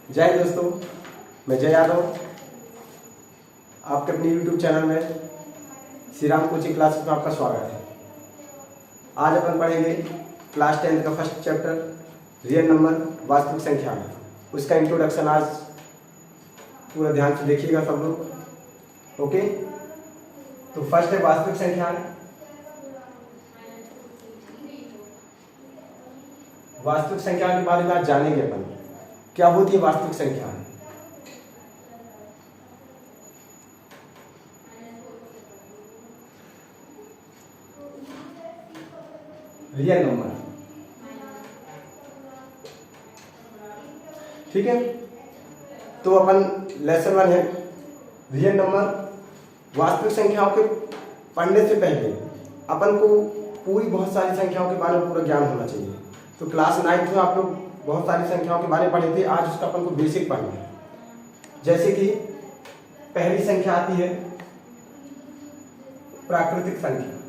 जय हिंद दोस्तों, मैं जय यादव आपके अपने YouTube चैनल में श्री राम कोचिंग क्लासेस में आपका स्वागत है। आज अपन पढ़ेंगे क्लास 10 का फर्स्ट चैप्टर रियल नंबर वास्तविक संख्या में। उसका इंट्रोडक्शन आज पूरा ध्यान से देखिएगा सब लोग। ओके, तो फर्स्ट है वास्तविक संख्या। वास्तविक संख्या के बारे में आज जानेंगे अपन क्या होती है वास्तविक संख्या। रियल नंबर, ठीक है। तो अपन लेसन 1 है रियल नंबर। वास्तविक संख्याओं के पढ़ने से पहले अपन को पूरी बहुत सारी संख्याओं के बारे में पूरा ज्ञान होना चाहिए। तो क्लास 9 में आप लोग बहुत सारी संख्याओं के बारे में पढ़े थे। आज उसका अपन को बेसिक पढ़ना है। जैसे कि पहली संख्या आती है प्राकृतिक संख्या।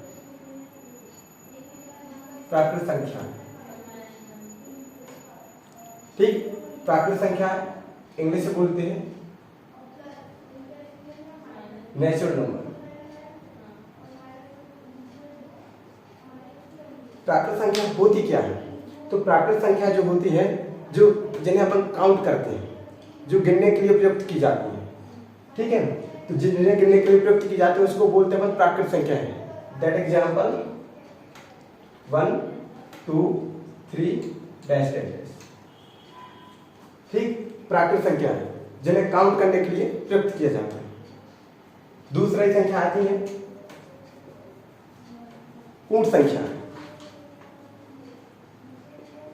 प्राकृत संख्या, ठीक। प्राकृत संख्या इंग्लिश में बोलते हैं नेचुरल नंबर। प्राकृत संख्या होती क्या है? तो प्राकृत संख्या जो होती है, जो जिन्हें अपन काउंट करते हैं, जो गिनने के लिए प्रयुक्त की जाती है, ठीक है। तो जिन्हें गिनने के लिए प्रयुक्त की जाती है उसको बोलते हैं अपन प्राकृत संख्या है। दैट एग्जाम्पल 1 2 3 डैश डैश, ठीक। प्राकृत संख्या है जिन्हें काउंट करने के लिए प्रयुक्त किया जाता है। दूसरी संख्या आती है पूर्ण संख्या।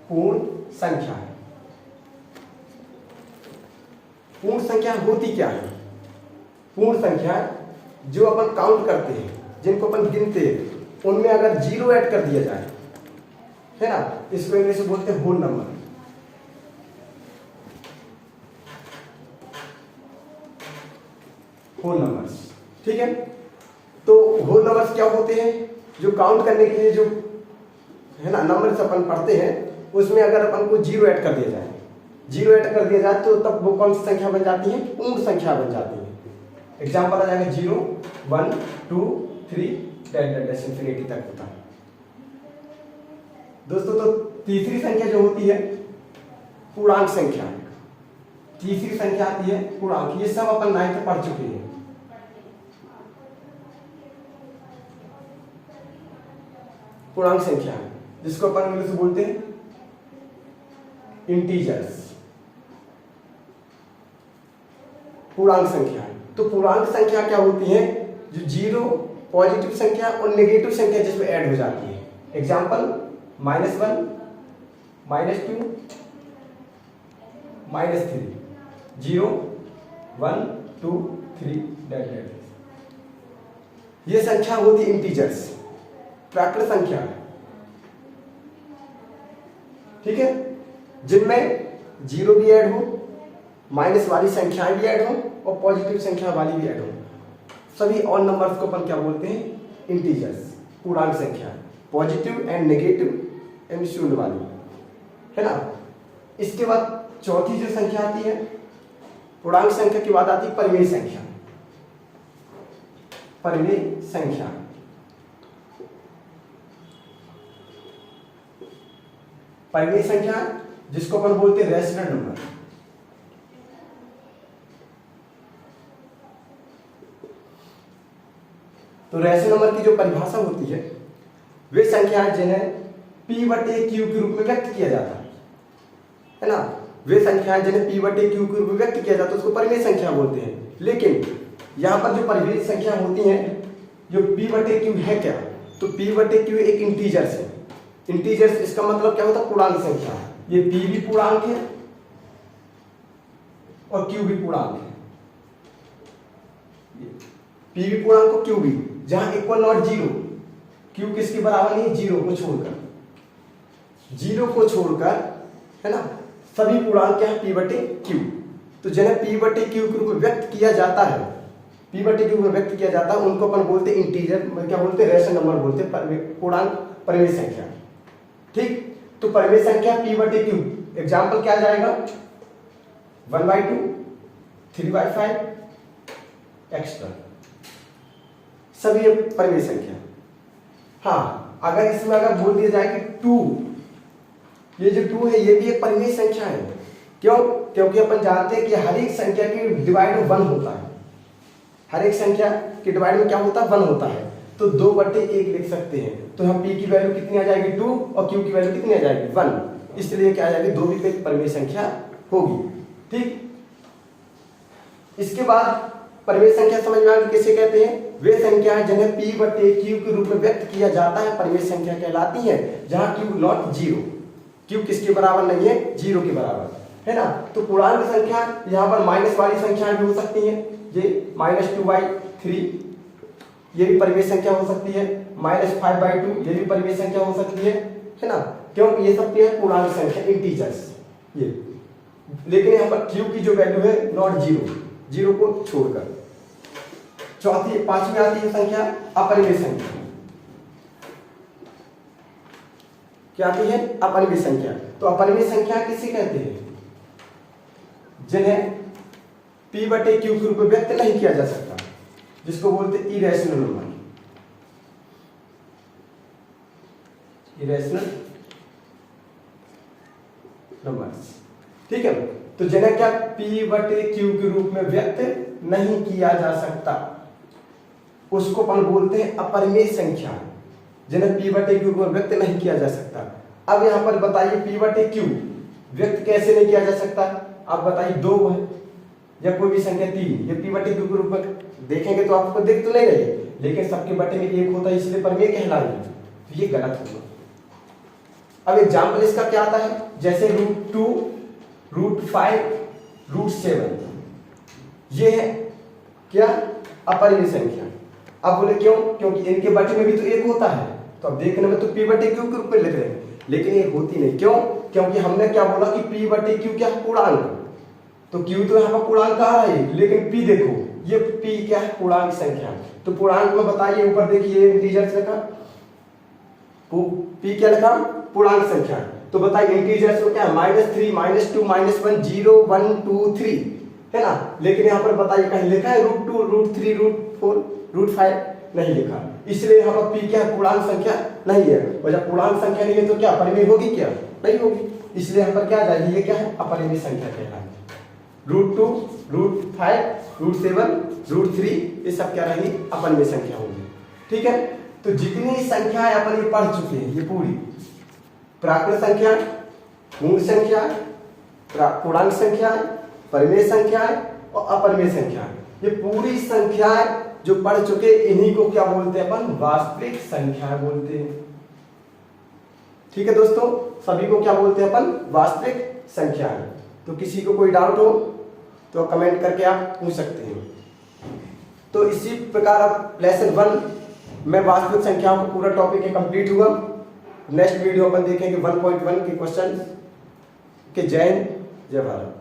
पूर्ण संख्या, पूर्ण संख्या होती क्या है? पूर्ण संख्या जो अपन काउंट करते हैं, जिनको अपन गिनते हैं, उनमें अगर 0 ऐड कर दिया जाए, है ना, इसको इंग्लिश में बोलते हैं होल नंबर। होल नंबर्स, ठीक है। तो होल नंबर्स क्या होते हैं? जो काउंट करने के लिए जो है ना नंबर्स अपन पढ़ते हैं, उसमें अगर अपन को 0 ऐड कर दिया जाए, 0 ऐड कर दिया जाए तो तब वो कौन सी संख्या बन जाती है? पूर्ण संख्या बन जाती है। एग्जाम्पल आ जाएगा 0 1 2 3 डैश इंफिनिटी तक होता है दोस्तों। तो तीसरी संख्या जो होती है पूर्णांक संख्या। तीसरी संख्या आती है पूर्णांक। ये सब अपन 9th में पढ़ चुके हैं। पूर्णांक संख्या जिसको अपन इंग्लिश में बोलते हैं इंटीजर्स। पूर्णांक संख्या। तो पूर्णांक संख्या क्या होती है? जो 0 पॉजिटिव संख्या और नेगेटिव संख्या जिसमें ऐड हो जाती है। Example -1 -2 -3 0 1 2 3 dash dash. ये संख्या होती है इंटीजर्स, प्राकृत संख्या, ठीक है। जिनमें 0 भी ऐड हो, माइनस वाली संख्याएं भी ऐड हो और पॉजिटिव संख्या वाली भी ऐड हो। सभी ऑल नंबर्स को अपन क्या बोलते हैं? इंटीजर्स, पूर्णांक संख्या। पॉजिटिव एंड नेगेटिव एंड शून्य वाली, है ना। इसके बाद चौथी जो संख्या आती है पूर्णांक संख्या के बाद आती है परिमेय संख्या। परिमेय संख्या, परिमेय संख्या जिसको अपन बोलते हैं रेशनल नंबर। तो रेशनल नंबर की जो परिभाषा होती है, वे संख्याएं जिन्हें P/Q के रूप में व्यक्त किया जाता है ना। वे संख्याएं जिन्हें P/Q के रूप में व्यक्त किया जाता है उसको परिमेय संख्या बोलते हैं। लेकिन यहां पर जो परिमेय संख्या होती है, जो P/Q है क्या? तो P/Q एक इंटीजर्स है। इंटीजर्स इसका मतलब क्या होता है? पूर्णांक संख्या। ये P भी पूर्णांक है और Q भी पूर्णांक है। P भी पूर्णांक और Q भी, जहां इक्वल नॉट 0, Q किसके बराबर नहीं? 0 को छोड़कर। 0 को छोड़कर, है ना, सभी पूर्णांक क्या है? P/Q। तो जिन्हें P/Q के रूप में व्यक्त किया जाता है, P/Q के रूप में व्यक्त किया जाता है, उनको अपन बोलते हैं इंटीजर, क्या बोलते हैं? रेशनल नंबर बोलते हैं, पूर्णांक परिमेय संख्या, ठीक। तो परिमेय संख्या P/Q एग्जाम्पल क्या जाएगा? 1/2, 3/5 एक्स्ट्रा, सभी ये परिमेय संख्या। हाँ, अगर इसमें अगर बोल दिया जाए कि 2, ये जो 2 है ये भी एक परिमेय संख्या है। क्यों? क्योंकि अपन जानते हैं कि हर एक संख्या की डिवाइड में 1 होता है। हर एक संख्या के डिवाइड में क्या होता है? 1 होता है। तो 2/1 लिख सकते हैं। तो हम p की वैल्यू कितनी आ जाएगी? 2, और q की वैल्यू कितनी आ जाएगी? 1। इसलिए क्या आ जाएगी? 2 भी एक परिमेय संख्या होगी। ठीक, इसके बाद परिमेय संख्या समझ में आ गई किसे कहते हैं? वे संख्याएं जिन्हें p/q के रूप में व्यक्त किया जाता है परिमेय संख्या कहलाती है, जहां q नॉट 0। q किसके बराबर नहीं है? 0 के बराबर है ना। तो पूर्णांक संख्या यहाँ पर माइनस वाली संख्याएं भी हो सकती हैं। ये -2/3 ये भी परिमेय संख्या हो सकती है। -5/2 ये भी परिमेय संख्या हो सकती है ना। क्योंकि ये सब क्या है? पूर्णांक संख्या, इंटीजर्स ये। लेकिन यहाँ पर q की जो वैल्यू है नॉट 0 को छोड़कर। पांचवी आती है संख्या अपरिमेय संख्या। क्या आती है? अपरिमेय संख्या। तो अपरिमेय संख्या किसे कहते हैं? जिन्हें p/q के रूप में व्यक्त नहीं किया जा सकता, जिसको बोलते हैं इरेशनल नंबर। इरेशनल नंबर्स, ठीक है। तो जिन्हें क्या p/q के रूप में व्यक्त नहीं किया जा सकता, उसको अपन बोलते हैं अपरिमेय संख्या, जिन्हें p/q के रूप में व्यक्त नहीं किया जा सकता। अब यहां पर बताइए p/q व्यक्त कैसे नहीं किया जा सकता? आप बताइए 2 है या कोई भी संख्या 3, ये p/q के रूप में देखेंगे तो आपको दिख तो नहीं रही, लेकिन सबके बटे में 1 होता है, इसलिए परिमेय कहलाएंगे। तो ये गलत होगा। अब एग्जाम्पल इसका क्या आता है? जैसे √2, √5, √7, ये है क्या? अपरिमेय संख्या। अब बोले क्यों? क्योंकि इनके बटे में भी तो 1 होता है। तो अब देखने में तो p/q के रूप में लिख रहे हैं, लेकिन ये होती नहीं। क्यों? क्योंकि हमने क्या बोला कि p/q क्या है? पूर्णांक। तो q तो यहाँ पर पूर्णांक आ रहा है, लेकिन p देखो, ये p क्या है? पूर्णांक संख्या। तो पूर्णांक में बताइए, ऊपर देखिए इंटीजर्स लिखा, p क्या लिखा? पूर्णांक संख्या। तो बताइए इंटीजर्स में क्या है? -3, -2, -1, 0, 1, 2, 3 है ना। लेकिन यहाँ पर बताइए कहीं लिखा है √2, √3, √4, √5? नहीं लिखा। इसलिए यहाँ पर p क्या है? पूर्णांक संख्या नहीं है। और जब पूर्णांक संख्या नहीं है तो क्या परिमेय होगी? क्या नहीं होगी। इसलिए यहाँ पर क्या जाएगी? ये क्या है? अपरिमेय संख्या कहलाएगी। √2, √5, √7, √3 ये सब क्या रहेगी? अपरिमेय संख्या होगी। ठीक है। तो जितनी संख्याएं अपन ये पढ़ चुके हैं, ये पूरी प्राकृत संख्या, मूल संख्या, पूर्णांक संख्याएं, परिमेय संख्याएं और अपरिमेय संख्याएं, ये पूरी संख्याएं जो पढ़ चुके, इन्हीं को क्या बोलते हैं अपन? वास्तविक संख्याएं बोलते हैं। ठीक है दोस्तों, सभी को क्या बोलते हैं अपन? वास्तविक संख्याएं। तो किसी को कोई डाउट हो तो कमेंट करके आप पूछ सकते हैं। तो इसी प्रकार अब लेसन 1 में वास्तविक संख्याओं का पूरा टॉपिक कंप्लीट हुआ। नेक्स्ट वीडियो अपन देखेंगे 1.1 के क्वेश्चन के। जय हिंद, जय भारत।